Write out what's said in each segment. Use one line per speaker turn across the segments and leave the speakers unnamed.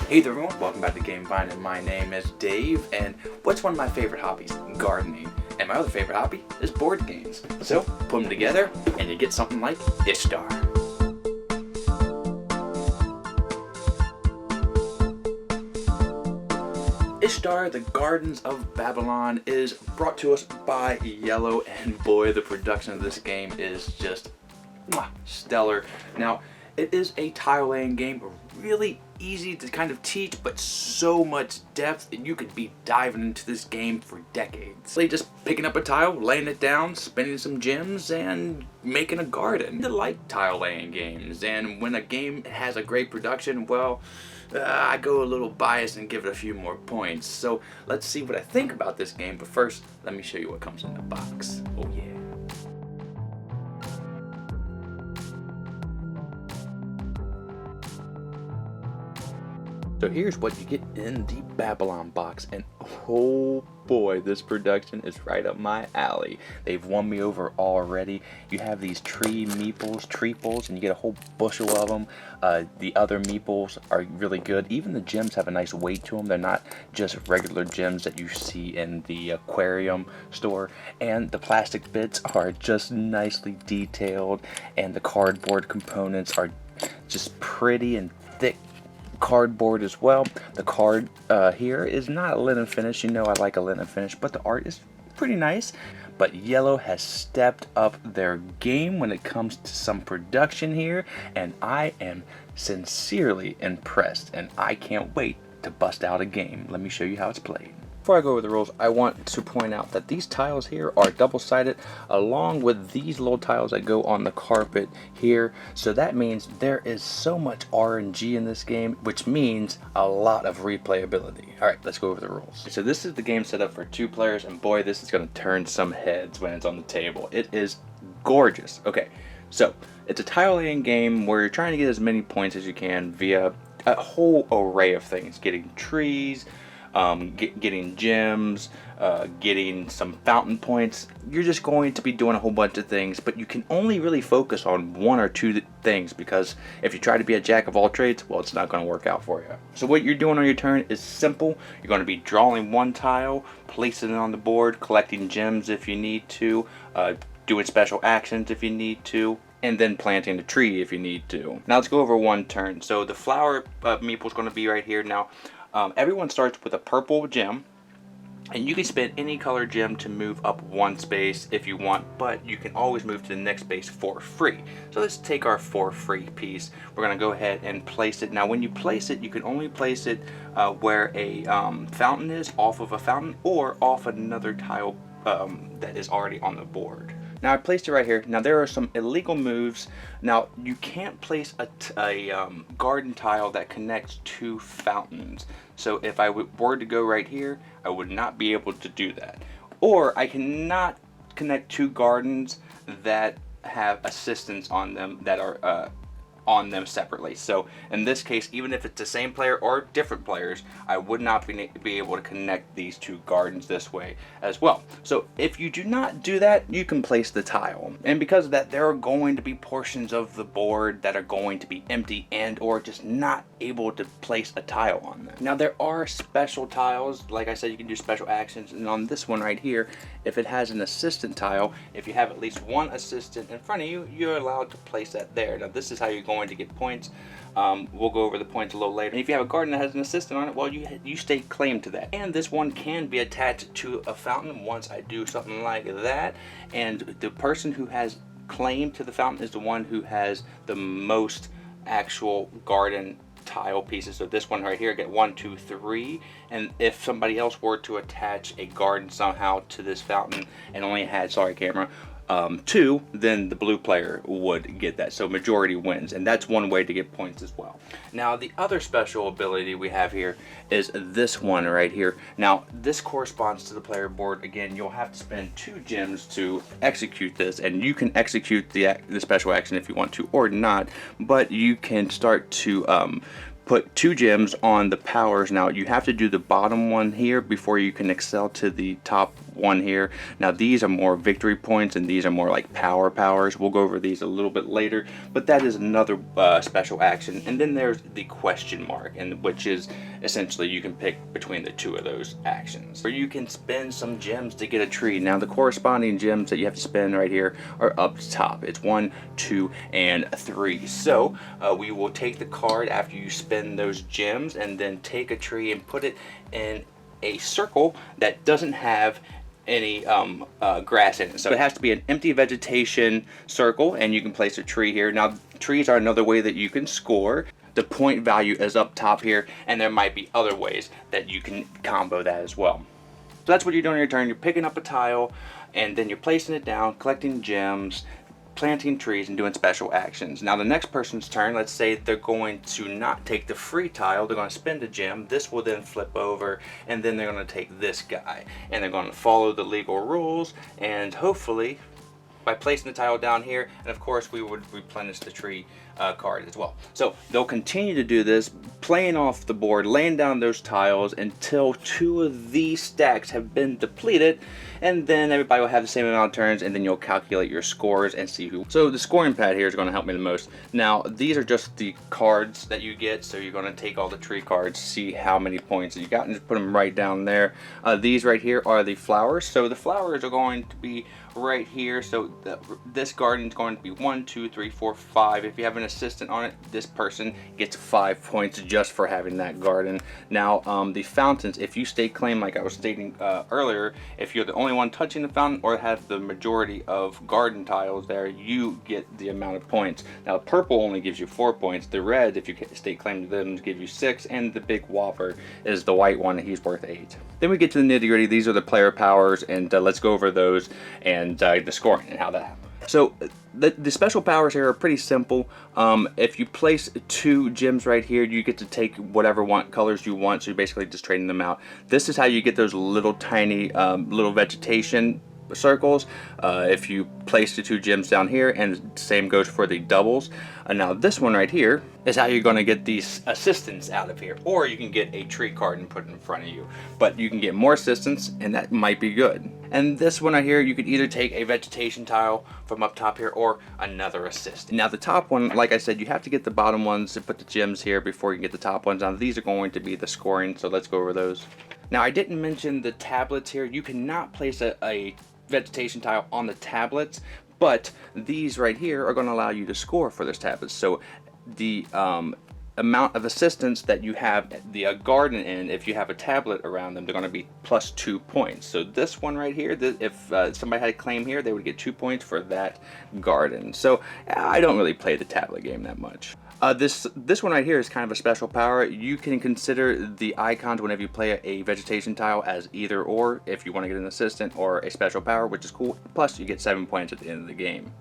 Hey there everyone, welcome back to Game Vine, and my name is Dave, and what's one of my favorite hobbies? Gardening. And my other favorite hobby is board games. So, put them together, and you get something like Ishtar. Ishtar, the Gardens of Babylon, is brought to us by Iello, and boy, the production of this game is just stellar. Now, it is a tile laying game, really easy to kind of teach, but so much depth, and you could be diving into this game for decades. So just picking up a tile, laying it down, spinning some gems, and making a garden. I like tile laying games, and when a game has a great production, well, I go a little biased and give it a few more points. So let's see what I think about this game, but first, let me show you what comes in the box. Oh yeah. So here's what you get in the Babylon box, and oh boy, this production is right up my alley. They've won me over already. You have these tree meeples, treeples, and you get a whole bushel of them. The other meeples are really good. Even the gems have a nice weight to them. They're not just regular gems that you see in the aquarium store. And the plastic bits are just nicely detailed, and the cardboard components are just pretty and thick cardboard as well. The card here is not a linen finish. You know I like a linen finish, but the art is pretty nice. But Iello has stepped up their game when it comes to some production here, and I am sincerely impressed, and I can't wait to bust out a game. Let me show you how it's played. Before I go over the rules, I want to point out that these tiles here are double-sided along with these little tiles that go on the carpet here. So that means there is so much RNG in this game, which means a lot of replayability. All right, let's go over the rules. So this is the game set up for 2 players, and boy, this is going to turn some heads when it's on the table. It is gorgeous. Okay, so it's a tile laying game where you're trying to get as many points as you can via a whole array of things. Getting trees, getting gems, getting some fountain points. You're just going to be doing a whole bunch of things, but you can only really focus on 1 or 2 things, because if you try to be a jack of all trades, well, it's not going to work out for you. So what you're doing on your turn is simple. You're going to be drawing 1 tile, placing it on the board, collecting gems if you need to, doing special actions if you need to, and then planting a tree if you need to. Now let's go over 1 turn. So the flower meeple is going to be right here. Now everyone starts with a purple gem, and you can spend any color gem to move up 1 space if you want, but you can always move to the next space for free. So let's take our for free piece. We're going to go ahead and place it. Now when you place it, you can only place it where a fountain is, off of a fountain, or off another tile that is already on the board. Now I placed it right here. Now there are some illegal moves. Now you can't place a garden tile that connects 2 fountains. So if I were to go right here, I would not be able to do that. Or I cannot connect 2 gardens that have assistants on them that are on them separately. So in this case, even if it's the same player or different players, I would not be able to connect these 2 gardens this way as well. So if you do not do that, you can place the tile. And because of that, there are going to be portions of the board that are going to be empty and or just not able to place a tile on them. Now there are special tiles. Like I said, you can do special actions, and on this one right here, if it has an assistant tile, if you have at least 1 assistant in front of you, you're allowed to place that there. Now this is how you're going to get points. We'll go over the points a little later. And if you have a garden that has an assistant on it, well, you stake claim to that. And this one can be attached to a fountain once I do something like that. And the person who has claim to the fountain is the one who has the most actual garden tile pieces. So this one right here, get 1, 2, 3. And if somebody else were to attach a garden somehow to this fountain and only had, sorry camera, 2, then the blue player would get that. So majority wins, and that's one way to get points as well. Now the other special ability we have here is this one right here. Now this corresponds to the player board. Again, you'll have to spend 2 gems to execute this, and you can execute the special action if you want to or not, but you can start to put 2 gems on the powers. Now you have to do the bottom one here before you can excel to the top one here. Now these are more victory points and these are more like powers. We'll go over these a little bit later, but that is another special action. And then there's the question mark, and which is essentially you can pick between the 2 of those actions. Or you can spend some gems to get a tree. Now the corresponding gems that you have to spend right here are up top. It's 1, 2, and 3. So we will take the card after you spend those gems and then take a tree and put it in a circle that doesn't have any grass in it. So it has to be an empty vegetation circle, and you can place a tree here. Now trees are another way that you can score. The point value is up top here, and there might be other ways that you can combo that as well. So that's what you're doing on your turn. You're picking up a tile and then you're placing it down, collecting gems, planting trees, and doing special actions. Now the next person's turn, let's say they're going to not take the free tile, they're going to spend a gem. This will then flip over, and then they're going to take this guy, and they're going to follow the legal rules, and hopefully by placing the tile down here, and of course we would replenish the tree card as well. So they'll continue to do this, playing off the board, laying down those tiles until 2 of these stacks have been depleted, and then everybody will have the same amount of turns, and then you'll calculate your scores and see who. So the scoring pad here is going to help me the most. Now these are just the cards that you get, so you're going to take all the tree cards, see how many points you got, and just put them right down there. These right here are the flowers, so the flowers are going to be right here. So this garden is going to be 1, 2, 3, 4, 5. If you have an assistant on it, this person gets 5 points just for having that garden. Now the fountains, if you stake claim like I was stating earlier, if you're the only one touching the fountain or have the majority of garden tiles there, you get the amount of points. Now purple only gives you 4 points. The red, if you stake claim to them, give you 6, and the big whopper is the white one, he's worth 8. Then we get to the nitty gritty. These are the player powers, and let's go over those and the scoring and how that happens. So the special powers here are pretty simple. If you place 2 gems right here, you get to take whatever colors you want, so you're basically just trading them out. This is how you get those little tiny little vegetation circles. If you place the 2 gems down here, and same goes for the doubles. Now this one right here is how you're going to get these assistants out of here, or you can get a tree card and put it in front of you, but you can get more assistants, and that might be good. And this one right here, you could either take a vegetation tile from up top here or another assist. Now the top one, like I said, you have to get the bottom ones to put the gems here before you can get the top ones. Now these are going to be the scoring, so let's go over those. Now I didn't mention the tablets here. You cannot place a vegetation tile on the tablets, but these right here are going to allow you to score for those tablets. So the amount of assistance that you have the garden in, if you have a tablet around them, they're going to be plus 2 points. So this one right here, if somebody had a claim here, they would get 2 points for that garden. So I don't really play the tablet game that much. This one right here is kind of a special power. You can consider the icons whenever you play a vegetation tile as either or, if you want to get an assistant or a special power, which is cool. Plus you get 7 points at the end of the game.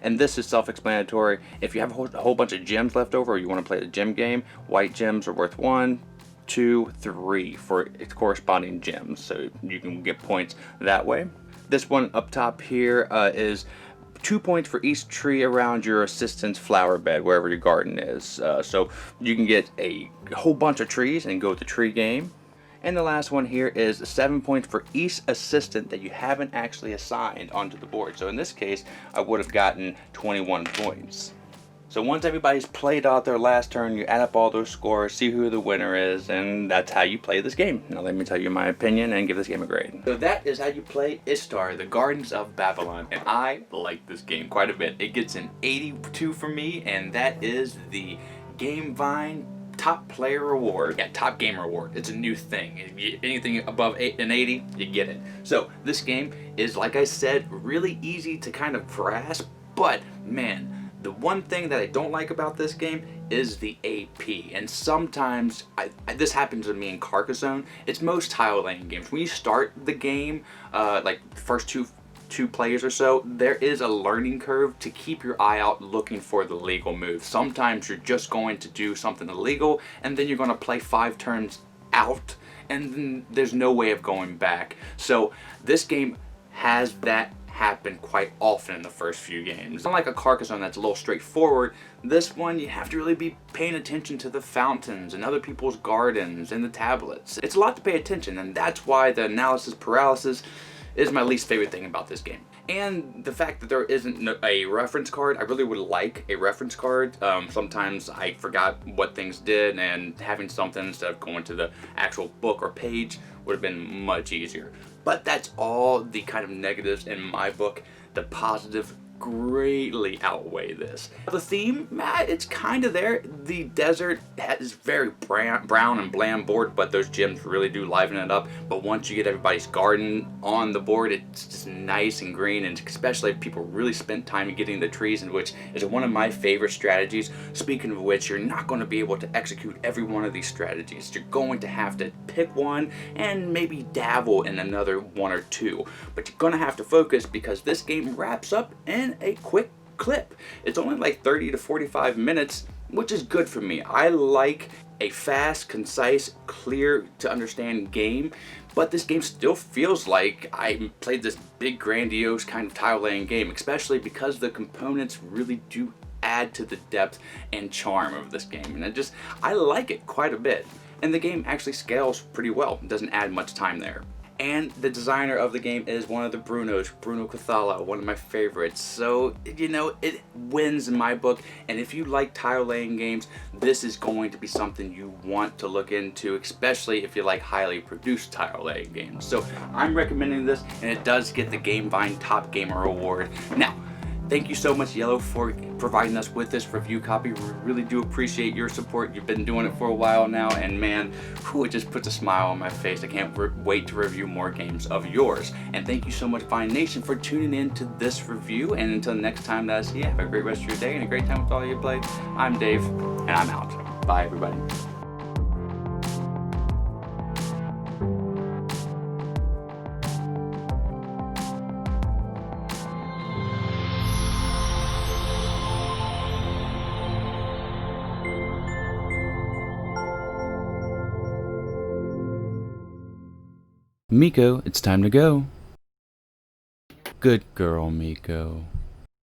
And this is self-explanatory. If you have a whole bunch of gems left over, or you want to play the gem game, white gems are worth 1, 2, 3 for its corresponding gems, so you can get points that way. This one up top here is 2 points for each tree around your assistant's flower bed, wherever your garden is. So you can get a whole bunch of trees and go with the tree game. And the last one here is 7 points for each assistant that you haven't actually assigned onto the board. So in this case, I would have gotten 21 points. So once everybody's played out their last turn, you add up all those scores, see who the winner is, and that's how you play this game. Now let me tell you my opinion and give this game a grade. So that is how you play Ishtar, the Gardens of Babylon. And I like this game quite a bit. It gets an 82 for me, and that is the Game Vine Top Player Award. Yeah, Top Gamer Award. It's a new thing. If you, anything above an 80, you get it. So this game is, like I said, really easy to kind of grasp, but man, the one thing that I don't like about this game is the AP, and sometimes this happens to me in Carcassonne. It's most tile laying games. When you start the game, like the first two players or so, there is a learning curve to keep your eye out looking for the legal move. Sometimes you're just going to do something illegal, and then you're going to play 5 turns out, and then there's no way of going back. So this game has that happen quite often in the first few games. Unlike a Carcassonne that's a little straightforward, this one you have to really be paying attention to the fountains and other people's gardens and the tablets. It's a lot to pay attention, and that's why the analysis paralysis is my least favorite thing about this game. And the fact that there isn't a reference card, I really would like a reference card. Sometimes I forgot what things did, and having something instead of going to the actual book or page would have been much easier. But that's all the kind of negatives in my book. The positive greatly outweigh this. The theme, it's kind of there. The desert is very brown and bland board, but those gems really do liven it up. But once you get everybody's garden on the board, it's just nice and green, and especially if people really spent time in getting the trees, in which is one of my favorite strategies. Speaking of which, you're not going to be able to execute every one of these strategies. You're going to have to pick one and maybe dabble in another one or two, but you're going to have to focus, because this game wraps up in a quick clip. It's only like 30 to 45 minutes, which is good for me. I like a fast, concise, clear to understand game, but this game still feels like I played this big, grandiose kind of tile laying game, especially because the components really do add to the depth and charm of this game, and I like it quite a bit. And the game actually scales pretty well. It doesn't add much time there. And the designer of the game is one of the Brunos, Bruno Cathala, one of my favorites. So, you know, it wins in my book. And if you like tile laying games, this is going to be something you want to look into, especially if you like highly produced tile laying games. So I'm recommending this, and it does get the GameVine Top Gamer Award. Now, thank you so much, Iello, for providing us with this review copy. We really do appreciate your support. You've been doing it for a while now, and man, it just puts a smile on my face. I can't wait to review more games of yours. And thank you so much, Vine Nation, for tuning in to this review. And until next time that I see you, have a great rest of your day and a great time with all you play. I'm Dave, and I'm out. Bye, everybody. Miko, it's time to go. Good girl, Miko.